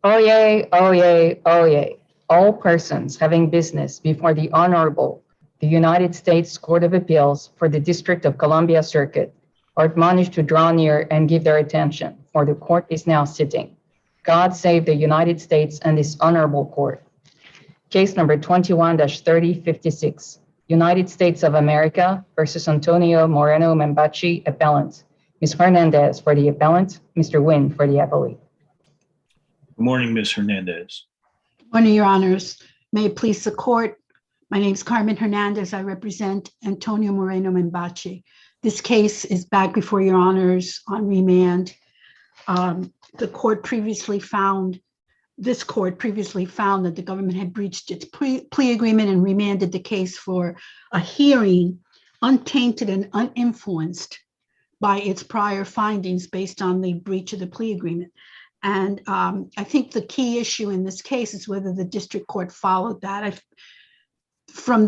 Oyez, oyez, oyez. All persons having business before the Honorable, the United States Court of Appeals for the District of Columbia Circuit are admonished to draw near and give their attention, for the court is now sitting. God save the United States and this honorable court. Case number 21-3056, United States of America versus Antonio Moreno-Membache, appellant. Ms. Hernandez for the appellant, Mr. Nguyen for the appellee. Good morning, Ms. Hernandez. Good morning, Your Honors. May it please the court. My name is Carmen Hernandez. I represent Antonio Moreno-Membache. This case is back before Your Honors on remand. This court previously found that the government had breached its plea agreement and remanded the case for a hearing untainted and uninfluenced by its prior findings based on the breach of the plea agreement. And I think the key issue in this case is whether the district court followed that. From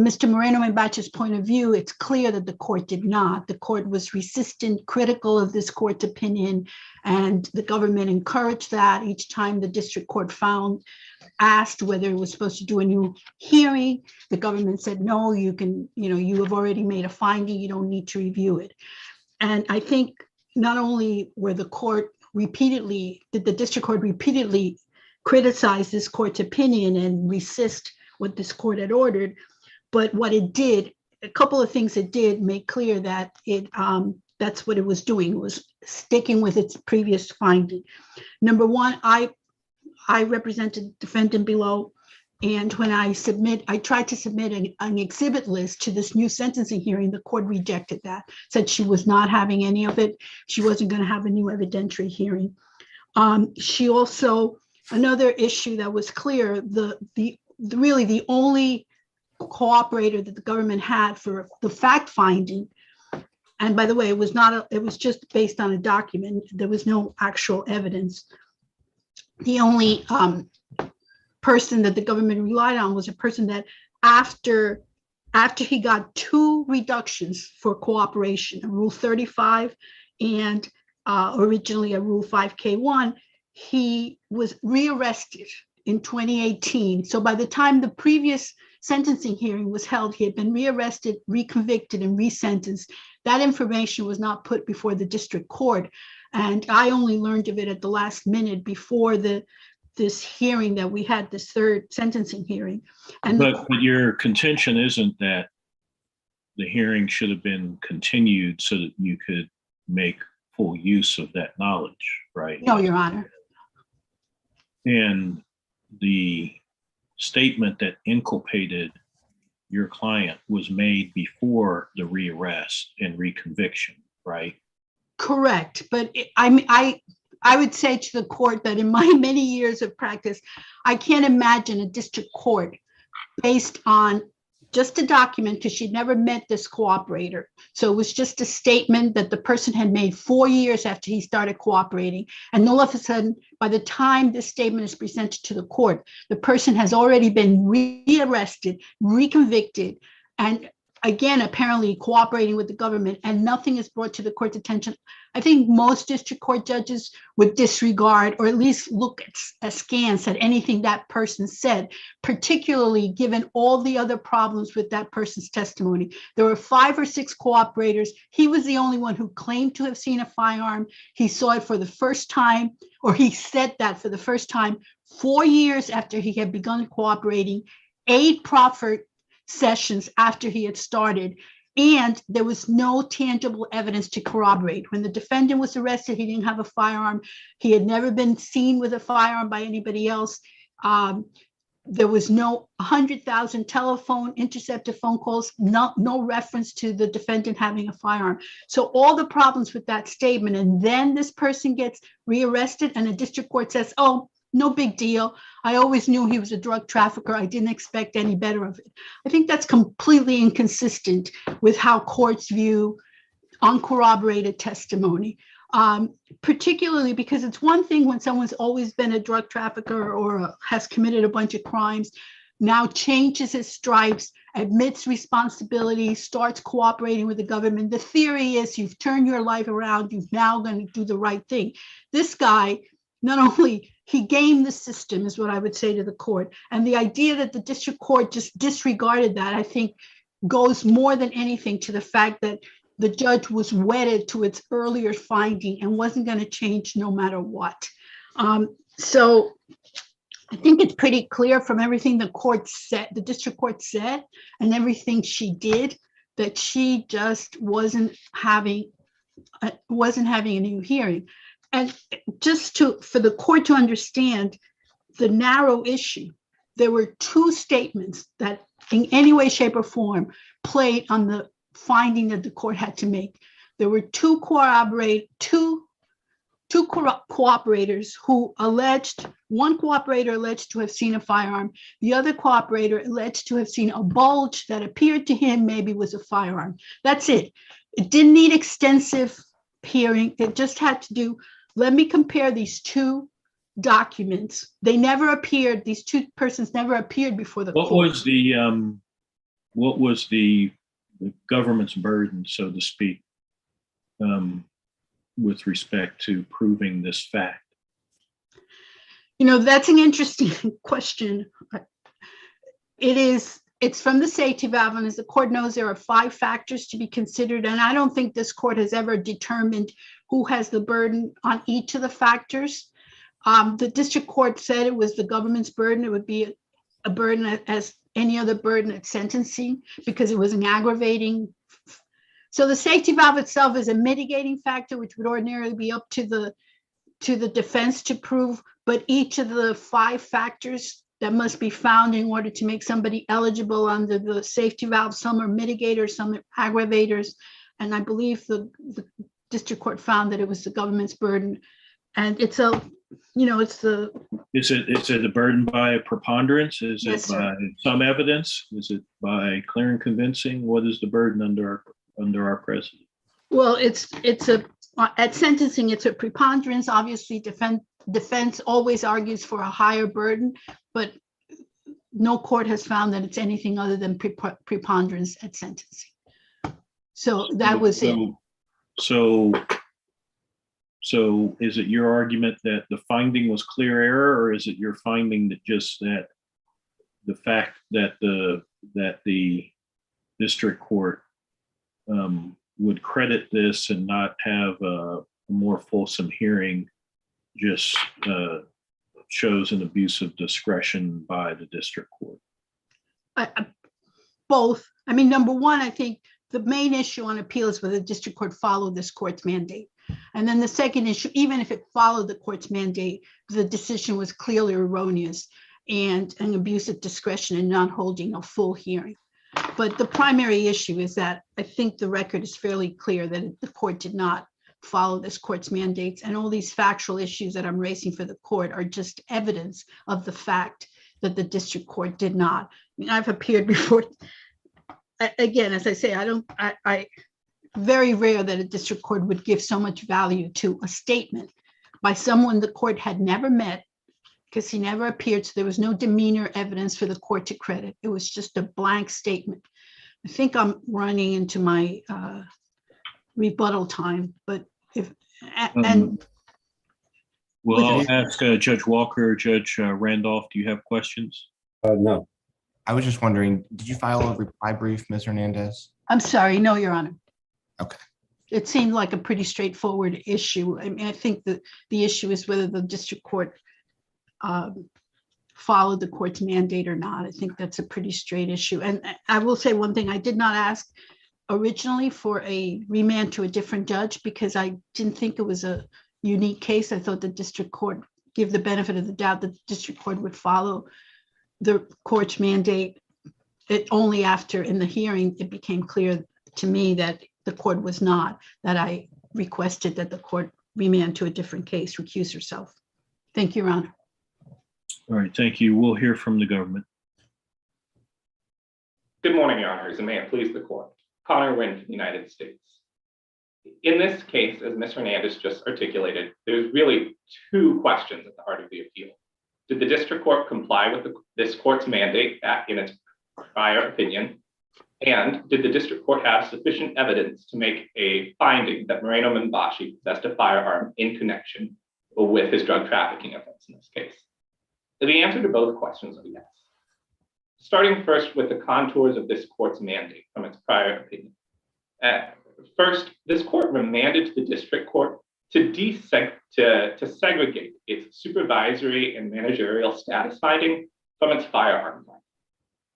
Mr. Moreno-Membache's point of view, it's clear that the court did not. The court was resistant, critical of this court's opinion, and the government encouraged that each time the district court asked whether it was supposed to do a new hearing. The government said, no, you have already made a finding, you don't need to review it. And I think not only were the district court repeatedly criticize this court's opinion and resist what this court had ordered, but what it did, a couple of things it did make clear that that's what it was doing. It was sticking with its previous finding. Number one, I represented defendant below, and when I tried to submit an exhibit list to this new sentencing hearing, the court rejected that, said she was not having any of it. She wasn't going to have a new evidentiary hearing. She also, another issue that was clear, really the only cooperator that the government had for the fact finding, and by the way, it was just based on a document. There was no actual evidence. The only person that the government relied on was a person that after he got two reductions for cooperation, a Rule 35 and originally a Rule 5K1, he was rearrested in 2018. So by the time the previous sentencing hearing was held, he had been rearrested, reconvicted, and resentenced. That information was not put before the district court. And I only learned of it at the last minute before this hearing that we had, this third sentencing hearing. But your contention isn't that the hearing should have been continued so that you could make full use of that knowledge, right? No, Your Honor. And the statement that inculpated your client was made before the rearrest and reconviction, right? Correct. But I would say to the court that in my many years of practice, I can't imagine a district court based on just a document, because she'd never met this cooperator. So it was just a statement that the person had made 4 years after he started cooperating. And all of a sudden, by the time this statement is presented to the court, the person has already been rearrested, reconvicted, and again, apparently cooperating with the government, and nothing is brought to the court's attention. I think most district court judges would disregard or at least look askance at anything that person said, particularly given all the other problems with that person's testimony. There were 5 or 6 cooperators. He was the only one who claimed to have seen a firearm. He saw it for the first time, or he said that for the first time 4 years after he had begun cooperating, 8 proffered sessions after he had started, and there was no tangible evidence to corroborate. When the defendant was arrested, he didn't have a firearm. He had never been seen with a firearm by anybody else. There was no 100,000 intercepted phone calls, no reference to the defendant having a firearm. So all the problems with that statement, and then this person gets rearrested and the district court says, oh, no big deal. I always knew he was a drug trafficker. I didn't expect any better of it. I think that's completely inconsistent with how courts view uncorroborated testimony, particularly because it's one thing when someone's always been a drug trafficker or has committed a bunch of crimes, now changes his stripes, admits responsibility, starts cooperating with the government. The theory is you've turned your life around, you're now going to do the right thing. This guy he gamed the system is what I would say to the court. And the idea that the district court just disregarded that, I think, goes more than anything to the fact that the judge was wedded to its earlier finding and wasn't going to change no matter what. So I think it's pretty clear from everything the court said, the district court said, and everything she did, that she just wasn't having a new hearing. And just for the court to understand the narrow issue, there were two statements that in any way, shape, or form played on the finding that the court had to make. There were two cooperators who alleged, one cooperator alleged to have seen a firearm, the other cooperator alleged to have seen a bulge that appeared to him maybe was a firearm. That's it. It didn't need extensive hearing. It just had to do, let me compare these two documents. They never appeared, these two persons never appeared before the court. What was the government's burden, so to speak, with respect to proving this fact? That's an interesting question. It's from the safety valve, and as the court knows, there are 5 factors to be considered, and I don't think this court has ever determined who has the burden on each of the factors. The district court said it was the government's burden. It would be a burden as any other burden at sentencing because it was an aggravating. So the safety valve itself is a mitigating factor, which would ordinarily be up to the defense to prove, but each of the 5 factors that must be found in order to make somebody eligible under the safety valve, some are mitigators, some are aggravators, and I believe the district court found that it was the government's burden. And it's a Is it a burden by a preponderance? Is Yes, it by some evidence? Is it by clear and convincing? What is the burden under our precedent? Well, at sentencing, it's a preponderance. Obviously, defense always argues for a higher burden, but no court has found that it's anything other than preponderance at sentencing. So that was it. So is it your argument that the finding was clear error, or is it your finding that just that the fact that the district court would credit this and not have a more fulsome hearing just shows an abuse of discretion by the district court? Both. I mean, number one, I think the main issue on appeal is whether the district court followed this court's mandate. And then the second issue, even if it followed the court's mandate, the decision was clearly erroneous and an abuse of discretion in not holding a full hearing. But the primary issue is that I think the record is fairly clear that the court did not follow this court's mandates, and all these factual issues that I'm raising for the court are just evidence of the fact that the district court did not. I mean, I've appeared before. Again, as I say, I very rare that a district court would give so much value to a statement by someone the court had never met, because he never appeared. So there was no demeanor evidence for the court to credit. It was just a blank statement. I think I'm running into my rebuttal time, but well, I'll ask Judge Walker, Judge Randolph, do you have questions? No. I was just wondering, did you file a reply brief, Ms. Hernandez? I'm sorry, no, Your Honor. Okay. It seemed like a pretty straightforward issue. I mean, I think that the issue is whether the district court followed the court's mandate or not. I think that's a pretty straight issue. And I will say one thing, I did not ask originally for a remand to a different judge because I didn't think it was a unique case. I thought the district court, give the benefit of the doubt that the district court would follow the court's mandate. It only after in the hearing, it became clear to me that the court was not, that I requested that the court remand to a different case, recuse herself. Thank you, Your Honor. All right, thank you. We'll hear from the government. Good morning, Your Honors, and may it please the court. Connor Wynn from the United States. In this case, as Ms. Hernandez just articulated, there's really 2 questions at the heart of the appeal. Did the district court comply with this court's mandate in its prior opinion? And did the district court have sufficient evidence to make a finding that Moreno-Membache possessed a firearm in connection with his drug trafficking offense in this case? The answer to both questions are yes. Starting first with the contours of this court's mandate from its prior opinion. First, this court remanded to the district court to segregate its supervisory and managerial status finding from its firearm finding.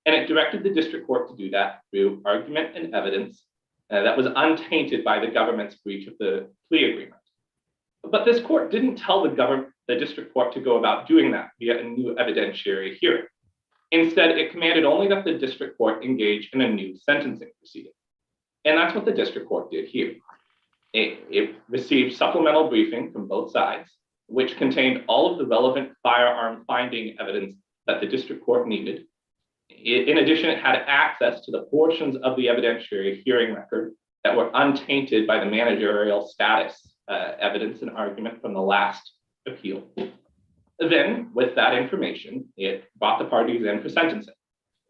And it directed the district court to do that through argument and evidence that was untainted by the government's breach of the plea agreement. But this court didn't tell the district court to go about doing that via a new evidentiary hearing. Instead, it commanded only that the district court engage in a new sentencing proceeding. And that's what the district court did here. It received supplemental briefing from both sides, which contained all of the relevant firearm finding evidence that the district court needed. In addition, it had access to the portions of the evidentiary hearing record that were untainted by the managerial status evidence and argument from the last appeal. Then, with that information, it brought the parties in for sentencing.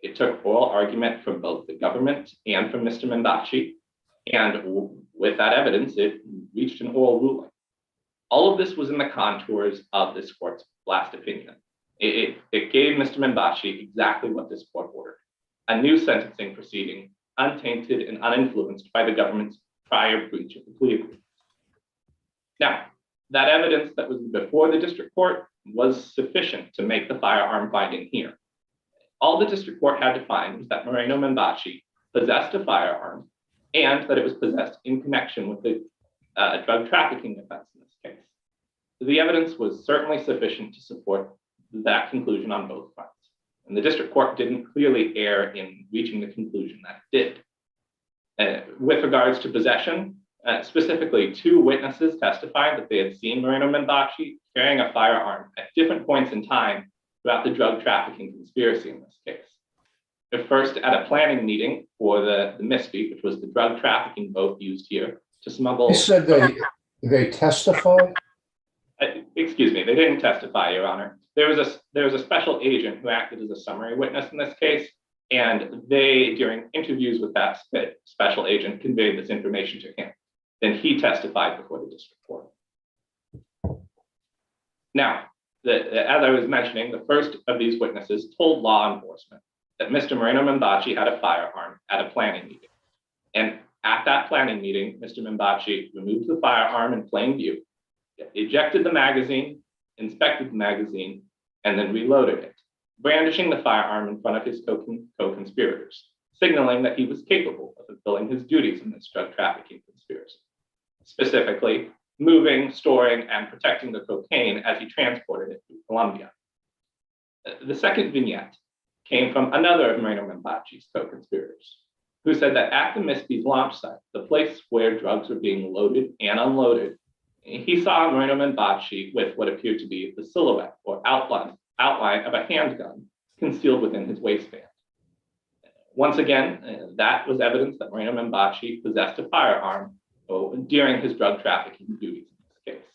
It took oral argument from both the government and from Mr. Membache, and with that evidence, it reached an oral ruling. All of this was in the contours of this court's last opinion. It gave Mr. Membache exactly what this court ordered: a new sentencing proceeding, untainted and uninfluenced by the government's prior breach of the plea agreement. Now, that evidence that was before the district court was sufficient to make the firearm finding here. All the district court had to find was that Moreno-Membache possessed a firearm and that it was possessed in connection with the drug trafficking offense in this case. The evidence was certainly sufficient to support that conclusion on both fronts. And the district court didn't clearly err in reaching the conclusion that it did. With regards to possession, specifically, 2 witnesses testified that they had seen Moreno-Membache carrying a firearm at different points in time throughout the drug trafficking conspiracy in this case. The first at a planning meeting for the Misfit, which was the drug trafficking boat used here to smuggle. You said they testified? Excuse me, they didn't testify, Your Honor. There was a special agent who acted as a summary witness in this case, and they, during interviews with that special agent, conveyed this information to him. Then he testified before the district court. Now, as I was mentioning, the first of these witnesses told law enforcement that Mr. Moreno-Membache had a firearm at a planning meeting. And at that planning meeting, Mr. Membache removed the firearm in plain view, ejected the magazine, inspected the magazine, and then reloaded it, brandishing the firearm in front of his co-conspirators, signaling that he was capable of fulfilling his duties in this drug trafficking conspiracy, specifically moving, storing, and protecting the cocaine as he transported it through Colombia. The second vignette came from another of Moreno-Membache's co-conspirators, who said that at the Misfit's launch site, the place where drugs were being loaded and unloaded, he saw Moreno-Membache with what appeared to be the silhouette or outline of a handgun concealed within his waistband. Once again, that was evidence that Moreno-Membache possessed a firearm during his drug trafficking duties in this case.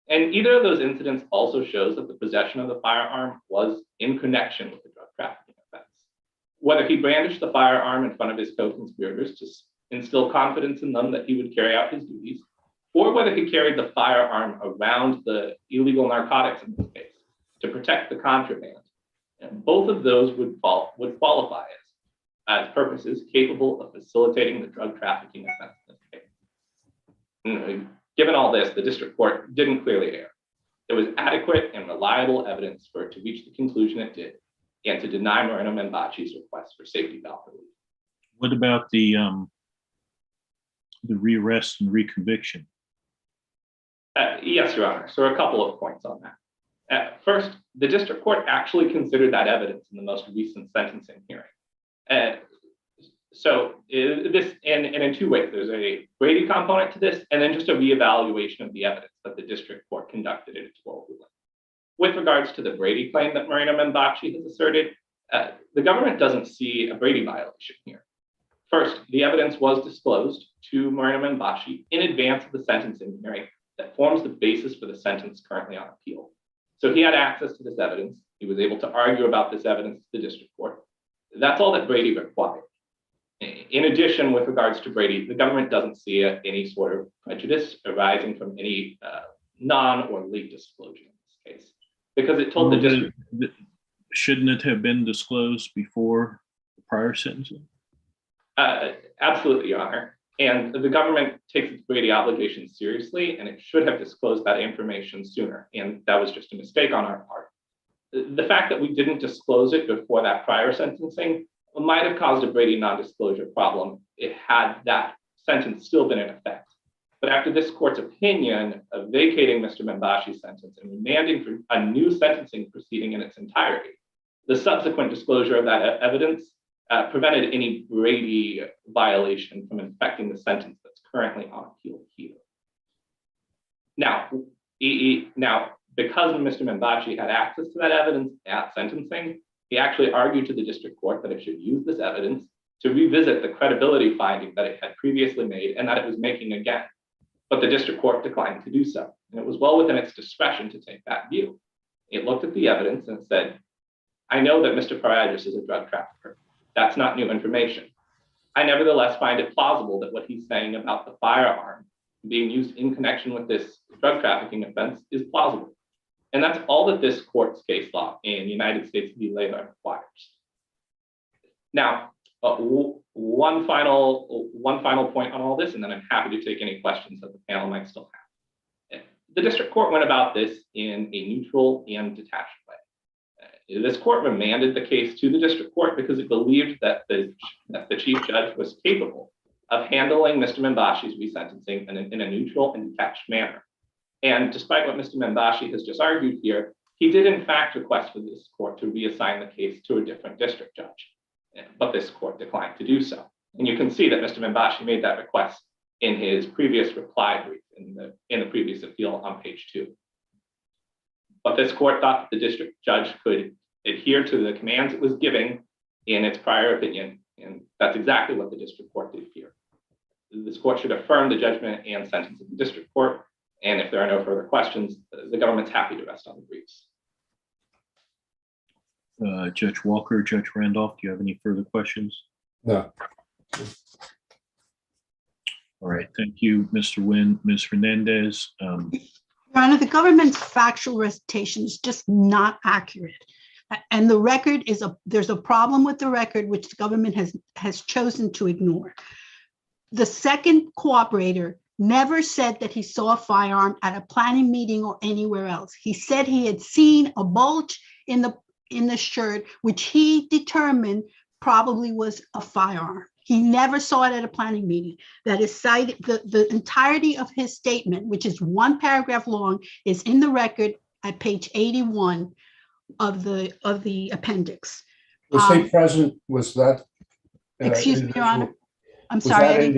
And either of those incidents also shows that the possession of the firearm was in connection with the drug trafficking offense. Whether he brandished the firearm in front of his co-conspirators to instill confidence in them that he would carry out his duties, or whether he carried the firearm around the illegal narcotics in this case to protect the contraband, and both of those would qualify as purposes capable of facilitating the drug trafficking offense in this case. Given all this, the district court didn't clearly err. There was adequate and reliable evidence for it to reach the conclusion it did and to deny Moreno-Membache's request for safety valve relief. What about the rearrest and reconviction? Yes, Your Honor. So a couple of points on that. First, the district court actually considered that evidence in the most recent sentencing hearing. So this, and in 2 ways, there's a Brady component to this, and then just a reevaluation of the evidence that the district court conducted in its oral ruling. With regards to the Brady claim that Moreno-Membache has asserted, the government doesn't see a Brady violation here. First, the evidence was disclosed to Moreno-Membache in advance of the sentencing hearing that forms the basis for the sentence currently on appeal. So he had access to this evidence. He was able to argue about this evidence to the district court. That's all that Brady required. In addition, with regards to Brady, the government doesn't see any sort of prejudice arising from any non or late disclosure in this case, because it told the district. Shouldn't it have been disclosed before the prior sentencing? Absolutely, Your Honor. And the government takes its Brady obligations seriously, and it should have disclosed that information sooner. And that was just a mistake on our part. The fact that we didn't disclose it before that prior sentencing might have caused a Brady non-disclosure problem had that sentence still been in effect. But after this court's opinion of vacating Mr. Membache's sentence and remanding for a new sentencing proceeding in its entirety, the subsequent disclosure of that evidence prevented any Brady violation from infecting the sentence that's currently on appeal here. Now, because Mr. Membache had access to that evidence at sentencing, he actually argued to the district court that it should use this evidence to revisit the credibility finding that it had previously made and that it was making again. But the district court declined to do so. And it was well within its discretion to take that view. It looked at the evidence and said, I know that Mr. Paradis is a drug trafficker. That's not new information. I nevertheless find it plausible that what he's saying about the firearm being used in connection with this drug trafficking offense is plausible. And that's all that this court's case law in United States v. Leyva requires. Now, one final point on all this, and then I'm happy to take any questions that the panel might still have. The district court went about this in a neutral and detached way. This court remanded the case to the district court because it believed that the chief judge was capable of handling Mr. Membache's resentencing in a neutral and detached manner. And despite what Mr. Membache has just argued here, he did in fact request for this court to reassign the case to a different district judge, but this court declined to do so. And you can see that Mr. Membache made that request in his previous reply brief in the previous appeal on page 2. But this court thought the district judge could adhere to the commands it was giving in its prior opinion, and that's exactly what the district court did here. This court should affirm the judgment and sentence of the district court, and if there are no further questions, the government's happy to rest on the briefs. Judge Walker, Judge Randolph, do you have any further questions? No. All right, thank you, Mr. Nguyen. Ms. Hernandez. Your Honor, the government's factual recitation is just not accurate. And the record there's a problem with the record, which the government has chosen to ignore. The second cooperator never said that he saw a firearm at a planning meeting or anywhere else. He said he had seen a bulge in the shirt, which he determined probably was a firearm. He never saw it at a planning meeting. That is cited, the entirety of his statement, which is one paragraph long, is in the record at page 81 of the appendix. Was he present? Was that? Excuse me, Your Honor. I'm Was sorry.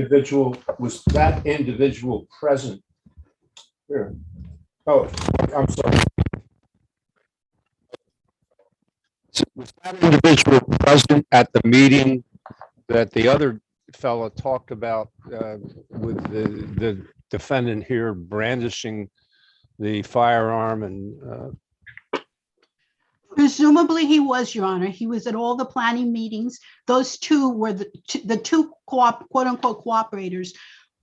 was that individual present? Here. Oh, I'm sorry. Was that individual present at the meeting that the other fellow talked about with the defendant here brandishing the firearm and Presumably he was, Your Honor. He was at all the planning meetings. Those two were the two quote unquote cooperators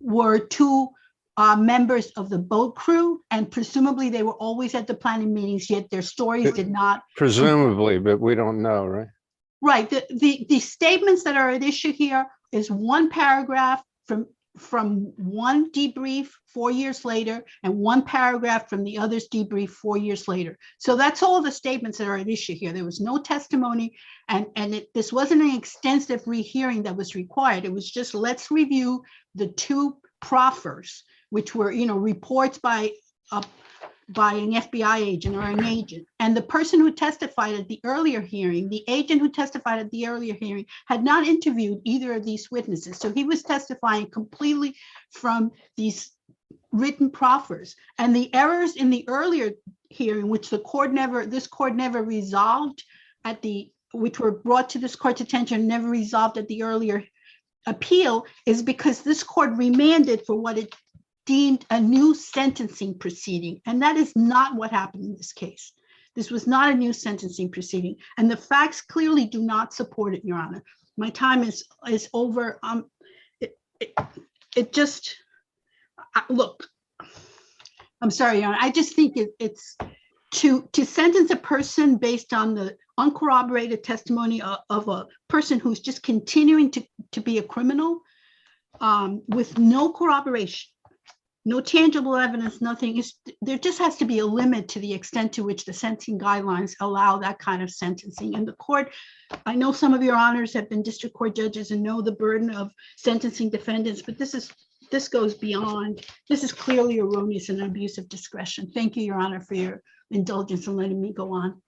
were two members of the boat crew, and presumably they were always at the planning meetings, yet their stories did not. presumably, but we don't know, right? Right. The statements that are at issue here is one paragraph from one debrief 4 years later and one paragraph from the other's debrief 4 years later. So that's all the statements that are at issue here. There was no testimony, and this wasn't an extensive rehearing that was required. It was just, let's review the two proffers, which were, reports by an FBI agent or an agent. And the person who testified at the earlier hearing, the agent who testified at the earlier hearing, had not interviewed either of these witnesses. So he was testifying completely from these written proffers. And the errors in the earlier hearing, which this court never resolved which were brought to this court's attention, never resolved at the earlier appeal, is because this court remanded for what it deemed a new sentencing proceeding. And that is not what happened in this case. This was not a new sentencing proceeding. And the facts clearly do not support it, Your Honor. My time is over. Look, I'm sorry, Your Honor. I just think it's to sentence a person based on the uncorroborated testimony of a person who's just continuing to be a criminal with no corroboration, no tangible evidence, nothing. There just has to be a limit to the extent to which the sentencing guidelines allow that kind of sentencing. And the court, I know some of your honors have been district court judges and know the burden of sentencing defendants, but this goes beyond. This is clearly erroneous and an abuse of discretion. Thank you, Your Honor, for your indulgence in letting me go on.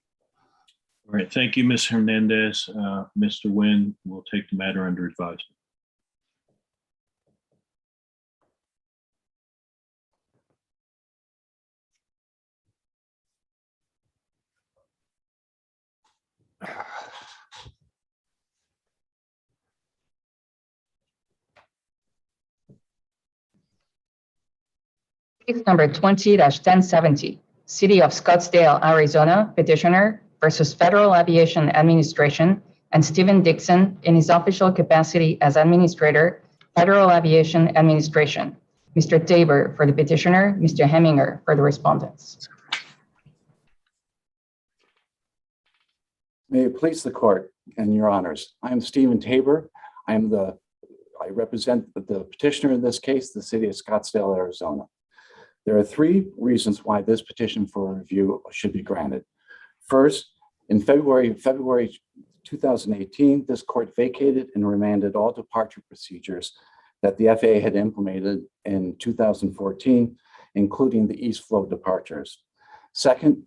All right, thank you, Ms. Hernandez. Mr. Nguyen will take the matter under advisement. Case number 20-1070, City of Scottsdale, Arizona, Petitioner versus Federal Aviation Administration and Stephen Dixon in his official capacity as Administrator, Federal Aviation Administration. Mr. Tabor for the petitioner, Mr. Heminger for the respondents. May it please the court and your honors. I am Stephen Tabor. I represent the petitioner in this case, the City of Scottsdale, Arizona. There are three reasons why this petition for review should be granted. First, in February 2018, this court vacated and remanded all departure procedures that the FAA had implemented in 2014, including the East Flow departures. Second,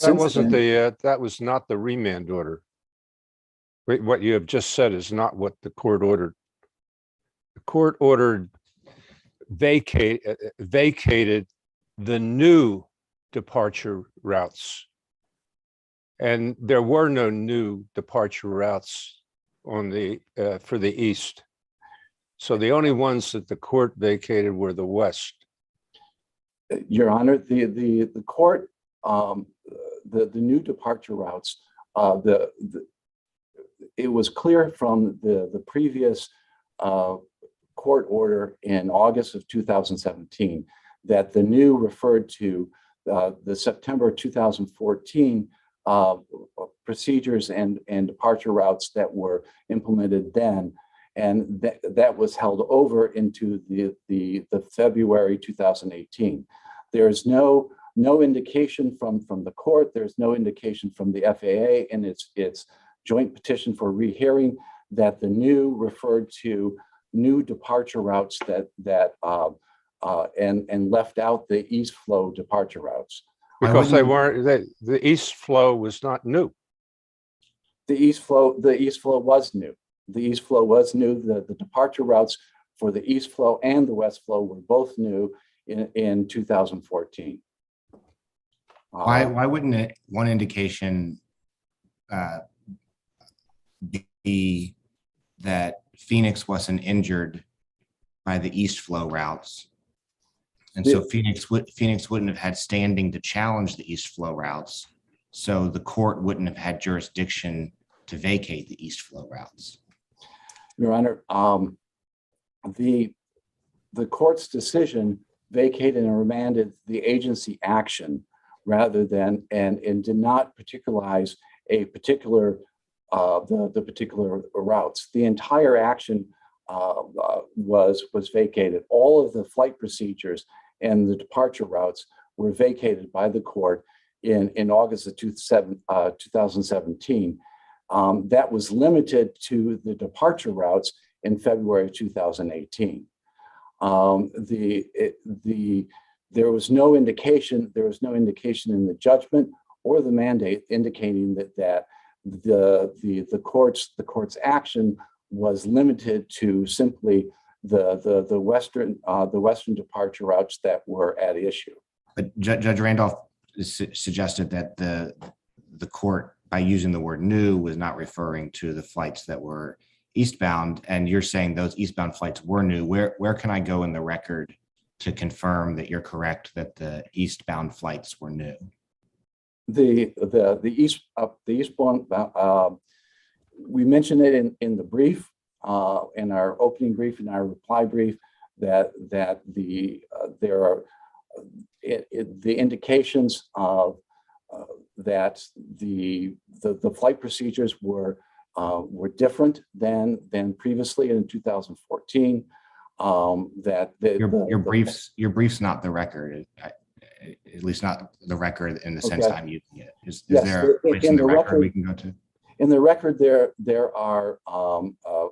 That wasn't that was not the remand order. Wait, what you have just said is not what the court ordered. The court ordered vacated the new departure routes. And there were no new departure routes on the for the East. So the only ones that the court vacated were the West. Your Honor, the court, the new departure routes, it was clear from the previous court order in August of 2017 that the new referred to the September 2014 procedures and departure routes that were implemented then, and that was held over into the February 2018. There's no indication from the court. There's no indication from the FAA in its joint petition for rehearing that the new referred to new departure routes and left out the East Flow departure routes. Because they weren't, the East Flow was not new. The East Flow was new. The East Flow was new. The departure routes for the East Flow and the West Flow were both new in 2014. Why wouldn't one indication be that Phoenix wasn't injured by the East Flow routes? And so Phoenix wouldn't have had standing to challenge the East Flow routes. So the court wouldn't have had jurisdiction to vacate the East Flow routes. Your Honor, the court's decision vacated and remanded the agency action rather than and did not particularize a particular the particular routes. The entire action was vacated. All of the flight procedures and the departure routes were vacated by the court in August of 2017. That was limited to the departure routes in February 2018. There was no indication in the judgment or the mandate indicating that the court's action was limited to simply the western departure routes that were at issue. But Judge Randolph suggested that the court, by using the word new, was not referring to the flights that were eastbound, and you're saying those eastbound flights were new. Where can I go in the record to confirm that you're correct that the eastbound flights were new? The eastbound, we mentioned it in the brief, in our opening brief, in our reply brief, that the indications of that the flight procedures were different than previously in 2014. That Your brief's not the record, at least not the record in the sense I'm using it. Is yes, there a place in the record we can go to? In the record, there are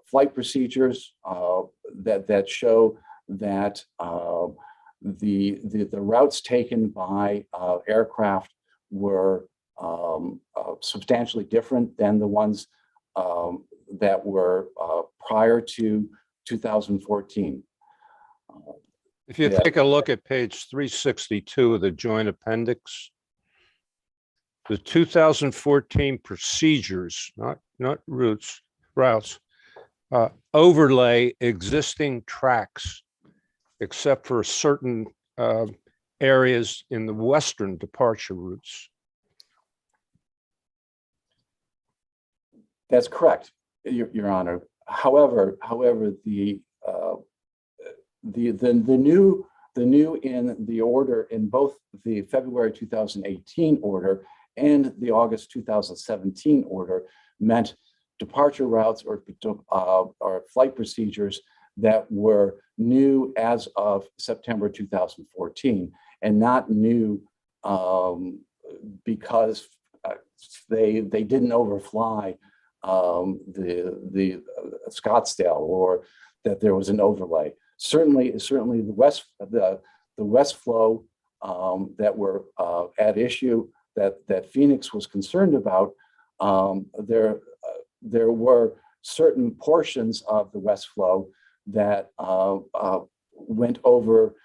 flight procedures that show that the routes taken by aircraft were substantially different than the ones that were prior to 2014. If you take a look at page 362 of the joint appendix, the 2014 procedures, not routes, overlay existing tracks, except for certain areas in the western departure routes. That's correct, Your Honor. However, the new in the order in both the February 2018 order and the August 2017 order meant departure routes or flight procedures that were new as of September 2014 and not new because they didn't overfly the Scottsdale or that there was an overlay. Certainly the west flow that were at issue that Phoenix was concerned about, there were certain portions of the west flow that went over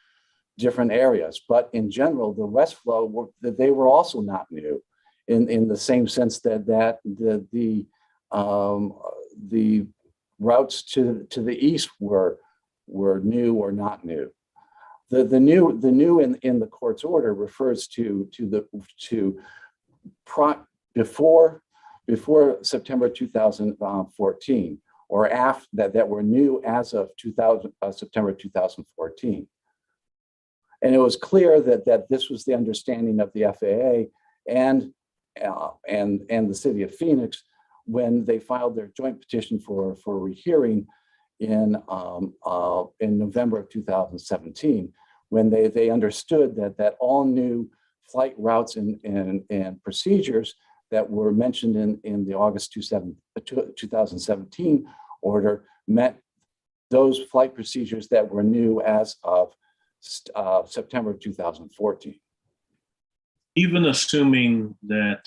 different areas. But in general, the west flow, they were also not new in the same sense that the routes to the east were new or not new. The new in the court's order refers to before September 2014 or after that were new as of September 2014. And it was clear that this was the understanding of the FAA and the city of Phoenix when they filed their joint petition for rehearing in November of 2017, when they understood that all new flight routes and procedures that were mentioned in the August 2017 order met those flight procedures that were new as of September 2014. Even assuming that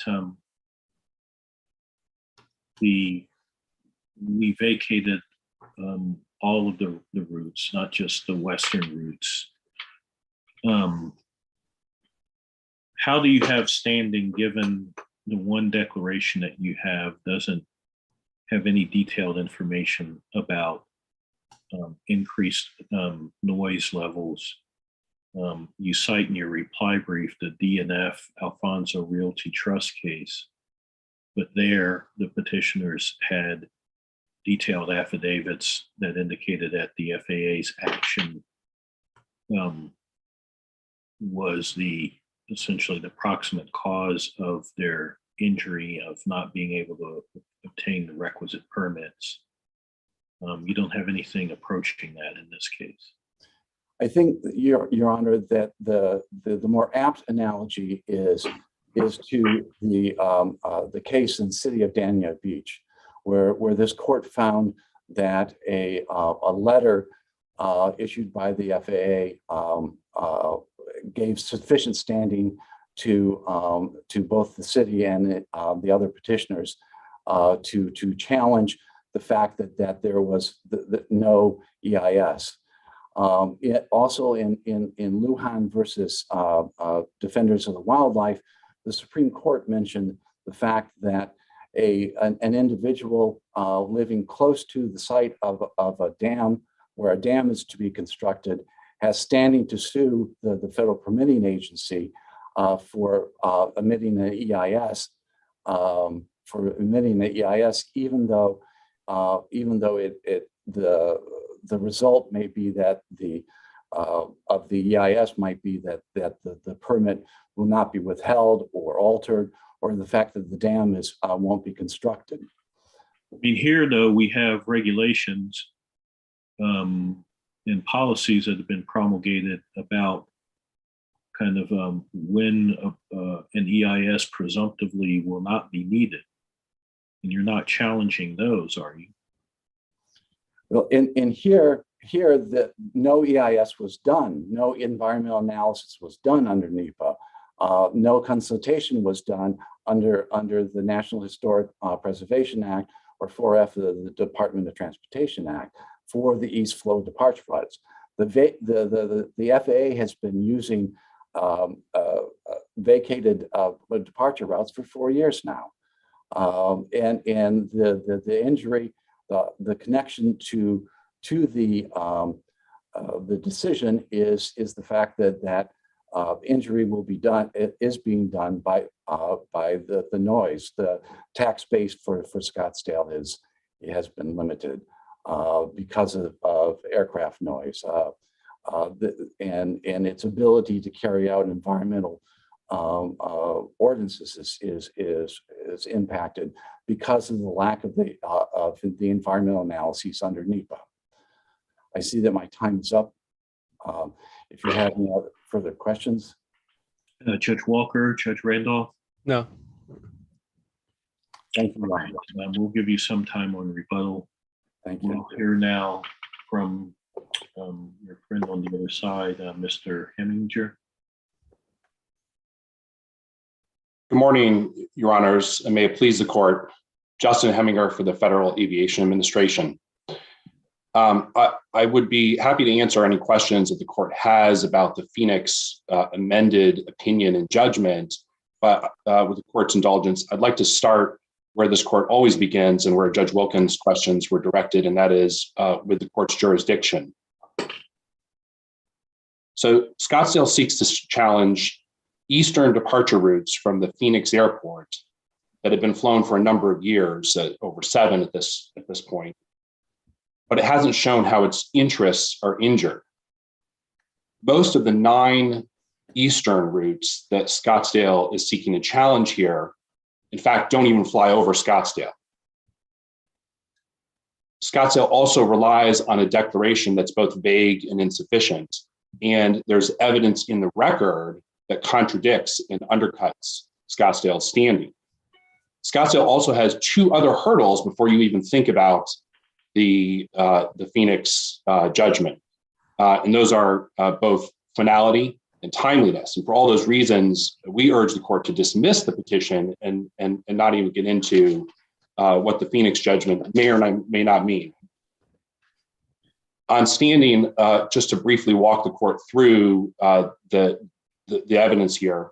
we vacated all of the routes, not just the western routes, how do you have standing given the one declaration that you have doesn't have any detailed information about increased noise levels? You cite in your reply brief the DNF Alfonso Realty Trust case, but there the petitioners had detailed affidavits that indicated that the FAA's action was essentially the proximate cause of their injury, of not being able to obtain the requisite permits. You don't have anything approaching that in this case. I think, Your Honor, that the more apt analogy is to the case in the city of Dania Beach, where this court found that a letter issued by the FAA gave sufficient standing to both the city and the other petitioners to challenge the fact that there was no EIS. Also in Lujan versus Defenders of the Wildlife, the Supreme Court mentioned the fact that an individual living close to the site of a dam, where a dam is to be constructed, has standing to sue the federal permitting agency for emitting an EIS, even though the result may be that the of the EIS might be that the permit will not be withheld or altered, or the fact that the dam won't be constructed. I mean, here though, we have regulations and policies that have been promulgated about kind of when an EIS presumptively will not be needed. And you're not challenging those, are you? Well, in here, that no EIS was done, no environmental analysis was done under NEPA, no consultation was done under the National Historic Preservation Act or 4F of the Department of Transportation Act for the East Flow departure routes. The FAA has been using vacated departure routes for 4 years now, and the injury, the connection to the decision is the fact that injury will be done. It is being done by the noise. The tax base for Scottsdale has been limited because of aircraft noise, and its ability to carry out environmental ordinances is impacted because of the lack of the environmental analyses under NEPA. I see that my time is up. If you have any other further questions. Judge Walker, Judge Randolph? No. Thank you. We'll give you some time on rebuttal. Thank you. We'll hear now from your friend on the other side, Mr. Heminger. Good morning, Your Honors, and may it please the court. Justin Heminger for the Federal Aviation Administration. I would be happy to answer any questions that the court has about the Phoenix amended opinion and judgment, but with the court's indulgence, I'd like to start where this court always begins and where Judge Wilkins' questions were directed, and that is with the court's jurisdiction. So Scottsdale seeks to challenge Eastern departure routes from the Phoenix airport that have been flown for a number of years, over 7 at this point, but it hasn't shown how its interests are injured. Most of the 9 Eastern routes that Scottsdale is seeking to challenge here, in fact, don't even fly over Scottsdale. Scottsdale also relies on a declaration that's both vague and insufficient, and there's evidence in the record that contradicts and undercuts Scottsdale's standing. Scottsdale also has 2 other hurdles before you even think about the Phoenix judgment, and those are both finality and timeliness. And for all those reasons, we urge the court to dismiss the petition and not even get into what the Phoenix judgment may or may not mean. On standing, just to briefly walk the court through the evidence here,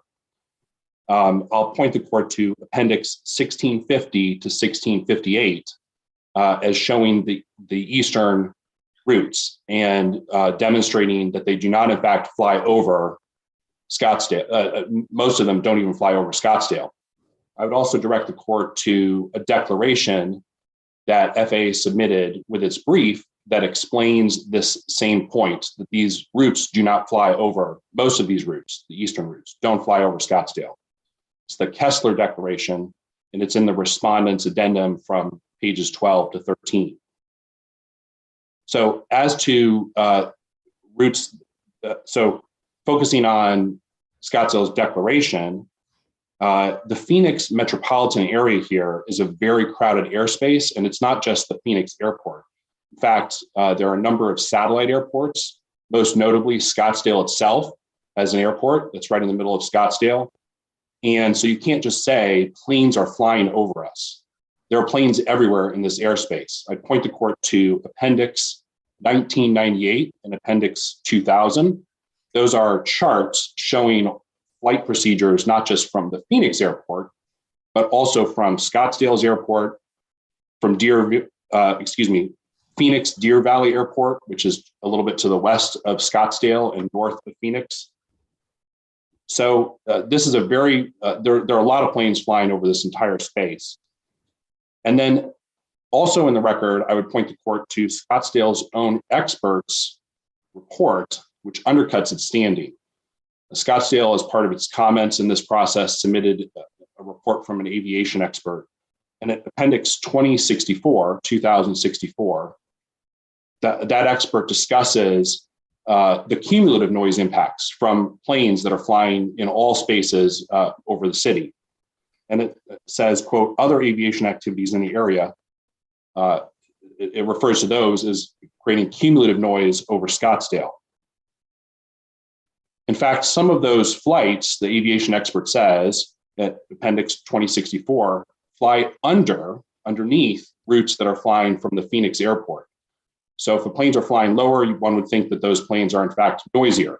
I'll point the court to Appendix 1650 to 1658 as showing the Eastern routes and demonstrating that they do not, in fact, fly over Scottsdale. Most of them don't even fly over Scottsdale. I would also direct the court to a declaration that FAA submitted with its brief that explains this same point, that these routes do not fly over, most of these routes, the Eastern routes, don't fly over Scottsdale. It's the Kessler Declaration, and it's in the respondent's addendum from pages 12 to 13. So as to routes, so focusing on Scottsdale's declaration, the Phoenix metropolitan area here is a very crowded airspace, and it's not just the Phoenix airport. In fact, there are a number of satellite airports, most notably Scottsdale itself as an airport that's right in the middle of Scottsdale. And so you can't just say planes are flying over us. There are planes everywhere in this airspace. I'd point the court to Appendix 1998 and Appendix 2000. Those are charts showing flight procedures, not just from the Phoenix airport, but also from Scottsdale's airport, from Phoenix Deer Valley Airport, which is a little bit to the west of Scottsdale and north of Phoenix. So this is a very, there are a lot of planes flying over this entire space. And then also in the record, I would point the court to Scottsdale's own experts report which undercuts its standing. Scottsdale, as part of its comments in this process, submitted a report from an aviation expert. And at Appendix 2064, that expert discusses the cumulative noise impacts from planes that are flying in all spaces over the city. And it says, quote, other aviation activities in the area, it refers to those as creating cumulative noise over Scottsdale. In fact, some of those flights, the aviation expert says that Appendix 2064 fly underneath routes that are flying from the Phoenix airport. So if the planes are flying lower, one would think that those planes are in fact noisier.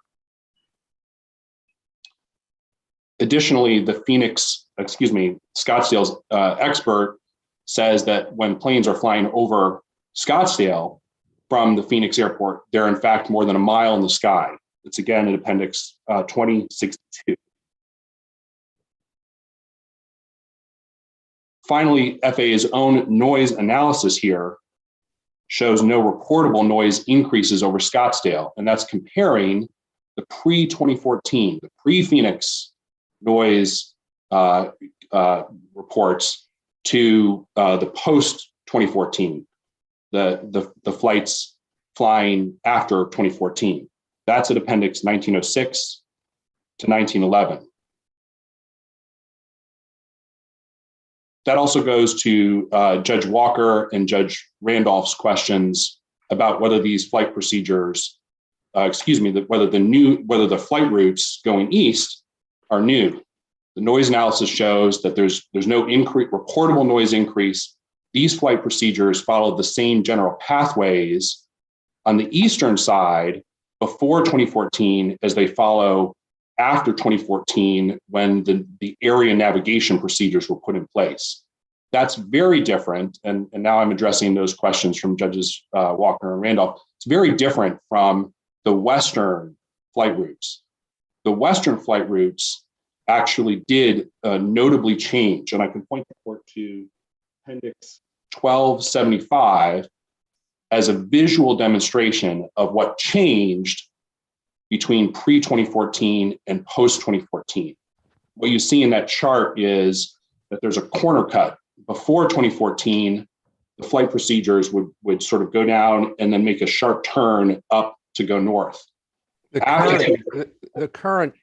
Additionally, Scottsdale's expert says that when planes are flying over Scottsdale from the Phoenix airport, they're in fact more than a mile in the sky. It's again in Appendix 2062. Finally, FAA's own noise analysis here shows no reportable noise increases over Scottsdale, and that's comparing the pre-2014, the pre-Phoenix noise reports to the post-2014, the flights flying after 2014. That's at Appendix 1906 to 1911. That also goes to Judge Walker and Judge Randolph's questions about whether these flight procedures, whether the flight routes going east are new. The noise analysis shows that there's no reportable noise increase. These flight procedures follow the same general pathways on the eastern side before 2014 as they follow after 2014 when the area navigation procedures were put in place. That's very different, and now I'm addressing those questions from Judges Walker and Randolph. It's very different from the western flight routes. The western flight routes actually did notably change, and I can point the court to Appendix 1275 as a visual demonstration of what changed between pre-2014 and post-2014. What you see in that chart is that there's a corner cut. Before 2014, the flight procedures would sort of go down and then make a sharp turn up to go north. The current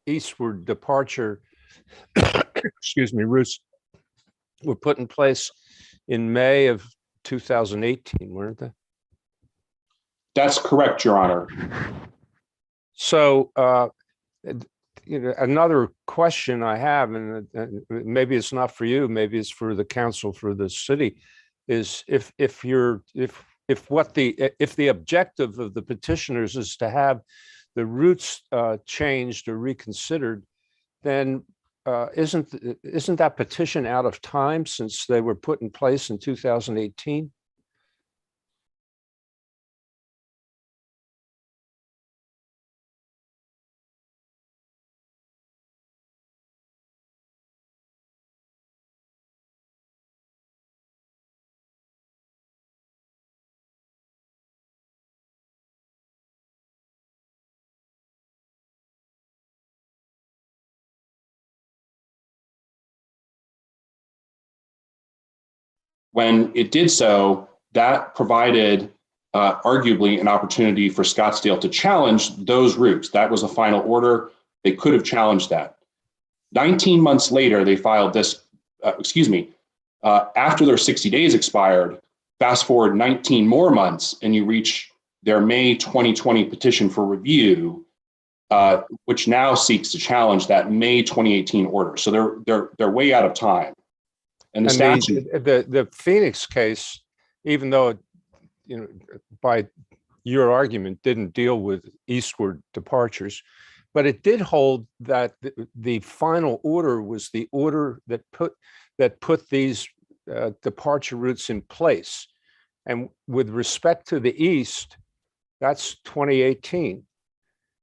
eastward departure, routes were put in place in May of 2018, weren't they? That's correct, Your Honor. So, another question I have, and maybe it's not for you, maybe it's for the counsel for the city, is if the objective of the petitioners is to have the routes changed or reconsidered, then isn't that petition out of time since they were put in place in 2018? When it did so, that provided arguably an opportunity for Scottsdale to challenge those routes. That was a final order. They could have challenged that. 19 months later, they filed this, after their 60 days expired, fast forward 19 more months, and you reach their May 2020 petition for review, which now seeks to challenge that May 2018 order. So they're way out of time. And the statute, the Phoenix case, even though by your argument didn't deal with eastward departures, but it did hold that the final order was the order that put these departure routes in place. And with respect to the east, that's 2018.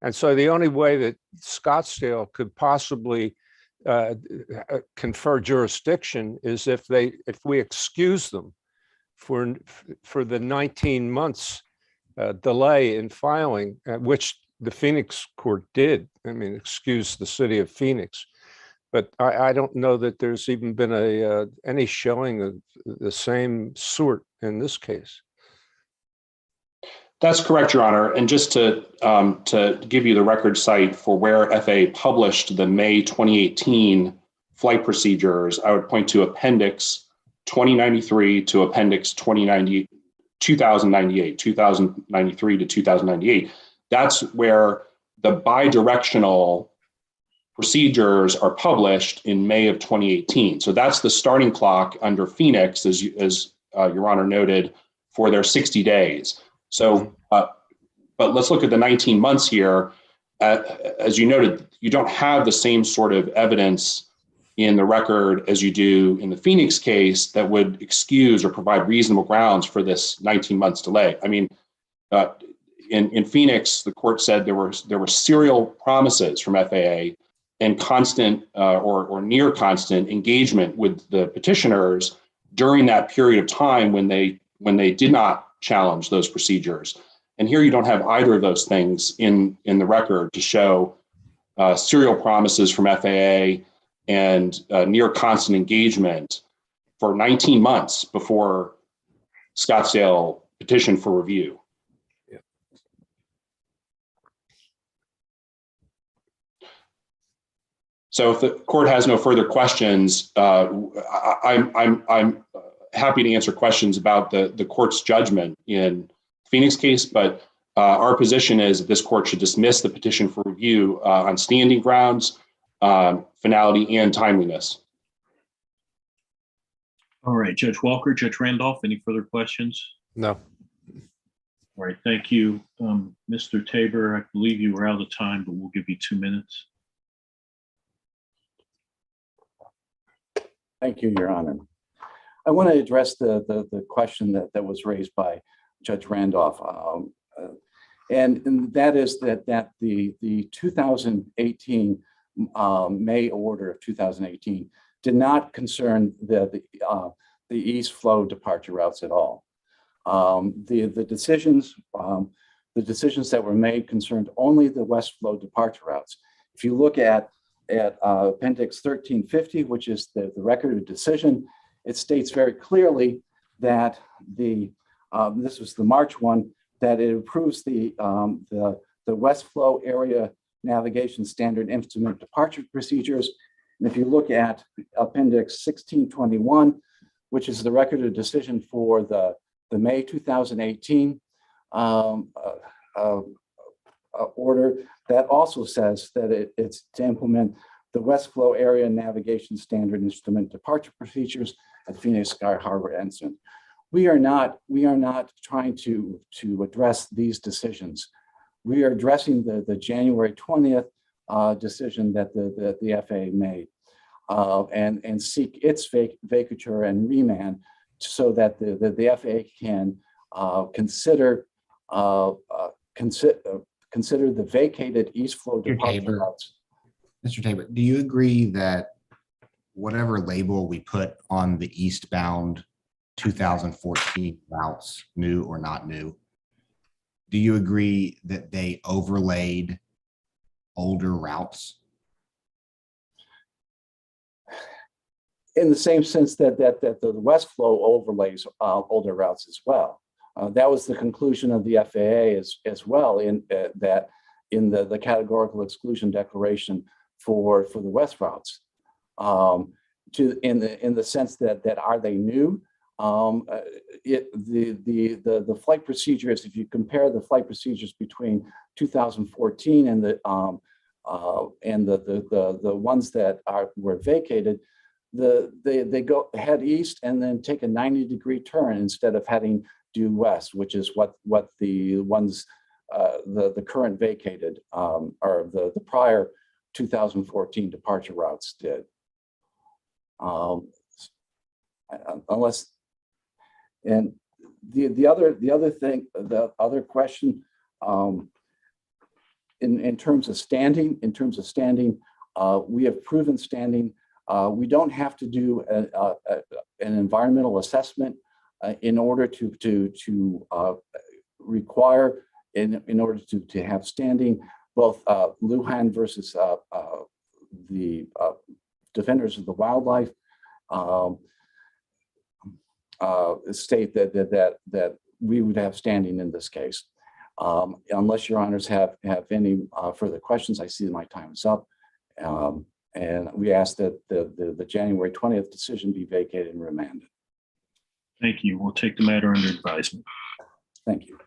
And so the only way that Scottsdale could possibly confer jurisdiction is if we excuse them for the 19 months delay in filing, which the Phoenix court did. I mean, excuse the city of Phoenix, but I don't know that there's even been any showing of the same sort in this case. That's correct, Your Honor. And just to give you the record site for where FAA published the May 2018 flight procedures, I would point to Appendix 2093 to Appendix 2093 to 2098. That's where the bidirectional procedures are published in May of 2018. So that's the starting clock under Phoenix, as Your Honor noted, for their 60 days. So, but let's look at the 19 months here. As you noted, you don't have the same sort of evidence in the record as you do in the Phoenix case that would excuse or provide reasonable grounds for this 19 months delay. I mean, in Phoenix, the court said there were serial promises from FAA and constant or near constant engagement with the petitioners during that period of time when they did not challenge those procedures. And here you don't have either of those things in the record to show serial promises from FAA and near constant engagement for 19 months before Scottsdale petitioned for review. Yeah. So if the court has no further questions, I'm happy to answer questions about the court's judgment in Phoenix case, but our position is that this court should dismiss the petition for review on standing grounds, finality, and timeliness. All right, Judge Walker, Judge Randolph, any further questions? No. All right, thank you. Mr. Tabor, I believe you were out of time, but we'll give you 2 minutes. Thank you, Your Honor. I want to address the question that was raised by Judge Randolph. And that is that the 2018 May order of 2018 did not concern the east flow departure routes at all. The decisions that were made concerned only the west flow departure routes. If you look at Appendix 1350, which is the record of decision, it states very clearly that this was the March one, that it approves the west flow area navigation standard instrument departure procedures. And if you look at Appendix 1621, which is the record of decision for the May 2018 order, that also says that it's to implement the west flow area navigation standard instrument departure procedures at Phoenix Sky Harbor Incident. We are not trying to address these decisions. We are addressing the January 20th decision that the FAA made and seek its vacatur and remand so that the FAA can consider the vacated east flow departure routes. Mr. Tabor, do you agree that whatever label we put on the eastbound 2014 routes, new or not new, do you agree that they overlaid older routes? In the same sense that the west flow overlays older routes as well. That was the conclusion of the FAA as well in the categorical exclusion declaration for the west routes. In the sense that are they new? The flight procedures, if you compare the flight procedures between 2014 and the ones that were vacated, they go head east and then take a 90-degree turn instead of heading due west, which is what the ones the current vacated or the prior 2014 departure routes did. Unless, and the other question in terms of standing, we have proven standing. We don't have to do an environmental assessment in order to require in order to have standing, both Lujan versus the Defenders of the Wildlife state that we would have standing in this case. Unless your honors have any further questions, I see my time is up. And we ask that the January 20th decision be vacated and remanded. Thank you. We'll take the matter under advisement. Thank you.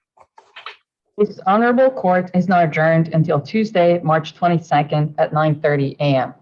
This honorable court is now adjourned until Tuesday, March 22nd at 9:30 a.m.